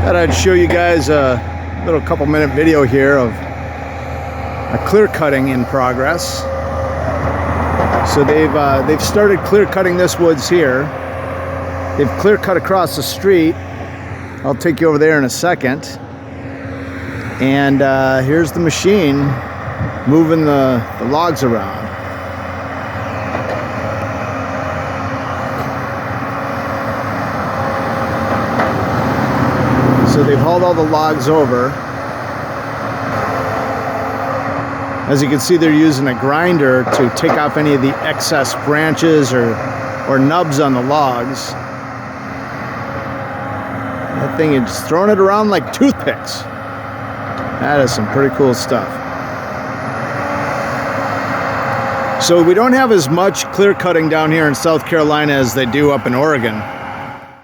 Thought I'd show you guys a little couple-minute video here of a clear cutting in progress. So they've started clear cutting this woods here. They've clear cut across the street. I'll take you over there in a second. And here's the machine moving the logs around. So they've hauled all the logs over. As you can see, they're using a grinder to take off any of the excess branches or nubs on the logs. That thing is throwing it around like toothpicks. That is some pretty cool stuff. So we don't have as much clear cutting down here in South Carolina as they do up in Oregon.